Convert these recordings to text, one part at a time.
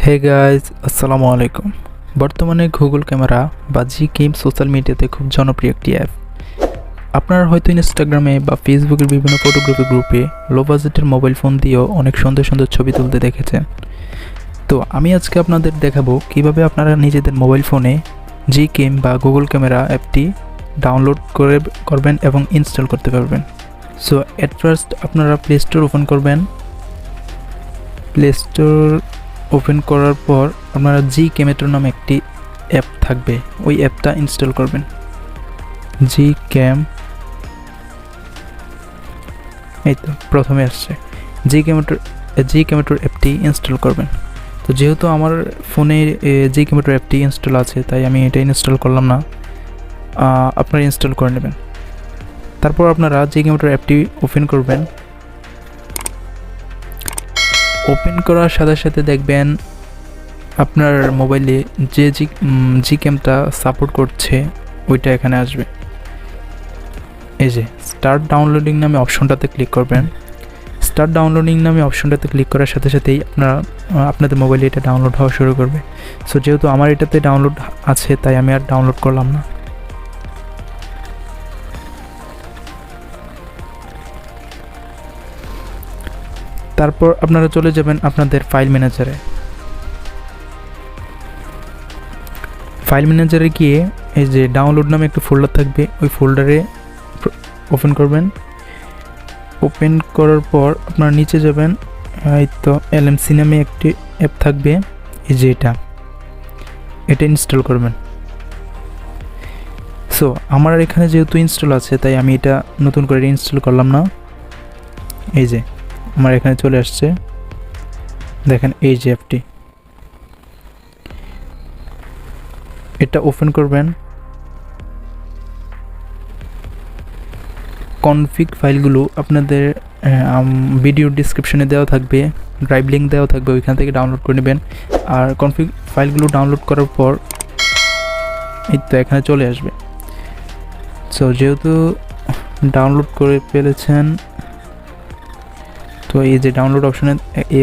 Hey guys, আসসালামু আলাইকুম। বর্তমানে গুগল ক্যামেরা বা GCam সোশ্যাল মিডিয়াতে খুব জনপ্রিয় একটি অ্যাপ। আপনারা হয়তো ইনস্টাগ্রামে বা ফেসবুকের বিভিন্ন ফটোগ্রাফি গ্রুপে লো বাজেটের মোবাইল ফোন দিয়েও অনেক সুন্দর সুন্দর ছবি তুলতে দেখেছেন। তো আমি আজকে আপনাদের দেখাবো কিভাবে আপনারা নিজেদের মোবাইল ফোনে GCam বা গুগল ক্যামেরা অ্যাপটি ডাউনলোড করবেন এবং ইনস্টল করতে পারবেন। সো অ্যাট ফার্স্ট আপনারা প্লে স্টোর ওপেন করবেন। প্লে স্টোর ওপেন করার পর আপনারা GCam নামে একটি অ্যাপ থাকবে, ওই অ্যাপটা ইনস্টল করবেন। GCam, এই তো প্রথমে আসছে GCam অ্যাপটি ইনস্টল করবেন। তো যেহেতু আমার ফোনে GCam অ্যাপটি ইনস্টল আছে তাই আমি এটা ইনস্টল করলাম না, আপনারা ইনস্টল করে নেবেন। তারপর আপনারা GCam অ্যাপটি ওপেন করবেন। ওপেন করার সাথে সাথে দেখবেন আপনার মোবাইলে যে GCamটা সাপোর্ট করছে ওইটা এখানে আসবে। এই যে স্টার্ট ডাউনলোডিং নামে অপশনটাতে ক্লিক করবেন। স্টার্ট ডাউনলোডিং নামে অপশনটাতে ক্লিক করার সাথে সাথেই আপনাদের মোবাইলে এটা ডাউনলোড হওয়া শুরু করবে। সো যেহেতু আমার এটাতে ডাউনলোড আছে তাই আমি আর ডাউনলোড করলাম না। তারপর আপনারা চলে যাবেন আপনাদের ফাইল ম্যানেজারে। ফাইল ম্যানেজারে গিয়ে এই যে ডাউনলোড নামে একটা ফোল্ডার থাকবে, ওই ফোল্ডারে ওপেন করবেন। ওপেন করার পর আপনারা নিচে যাবেন, এই তো LMC নামে একটি অ্যাপ থাকবে, এই যে এটা ইনস্টল করবেন। সো আমার এখানে যেহেতু ইনস্টল আছে তাই আমি এটা নতুন করে ইনস্টল করলাম না। এই যে আমার এখানে চলে আসছে, দেখেন এই যে অ্যাপটি, এটা ওপেন করবেন। কনফিগ ফাইলগুলো আপনাদের ভিডিও ডিসক্রিপশনে দেওয়া থাকবে, ড্রাইভ লিঙ্ক দেওয়া থাকবে, ওইখান থেকে ডাউনলোড করে নেবেন। আর কনফিগ ফাইলগুলো ডাউনলোড করার পর এই তো এখানে চলে আসবে। সো যেহেতু ডাউনলোড করে ফেলেছেন তো এই যে ডাউনলোড অপশনে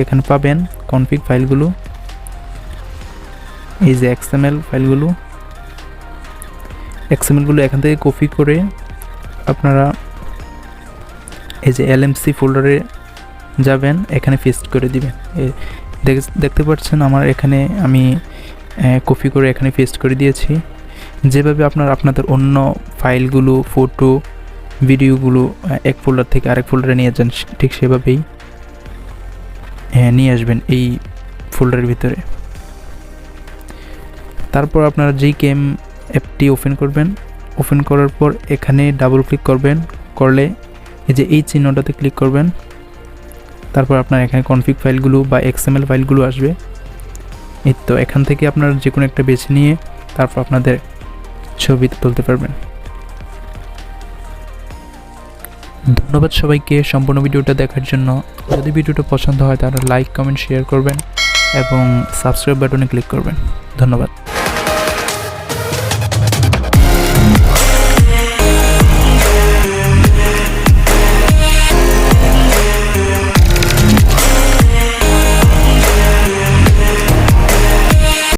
এখানে পাবেন কনফিগ ফাইলগুলো, এই যে XML ফাইলগুলো এখান থেকে কপি করে আপনারা এই যে LMC ফোল্ডারে যাবেন, এখানে পেস্ট করে দিবেন। দেখতে পাচ্ছেন আমার এখানে আমি কপি করে এখানে পেস্ট করে দিয়েছি। যেভাবে আপনাদের অন্য ফাইলগুলো, ফটো, ভিডিওগুলো এক ফোল্ডার থেকে আরেক ফোল্ডারে নিয়ে যান, ঠিক সেভাবেই নিয়ে আসবেন এই ফোল্ডারের ভিতরে। তারপর আপনারা GCam অ্যাপটি ওপেন করবেন। ওপেন করার পর এখানে ডাবল ক্লিক করবেন, করলে এই যে এই চিহ্নটাতে ক্লিক করবেন। তারপর আপনার এখানে কনফিগ ফাইলগুলো বা XML ফাইলগুলো আসবে। এই তো এখান থেকে আপনারা যে কোনো একটা বেছে নিয়ে তারপর আপনাদের ছবি তুলতে পারবেন। ধন্যবাদ সবাইকে সম্পূর্ণ ভিডিওটা দেখার জন্য। যদি ভিডিওটা পছন্দ হয় তাহলে লাইক, কমেন্ট, শেয়ার করবেন এবং সাবস্ক্রাইব বাটনে ক্লিক করবেন। ধন্যবাদ।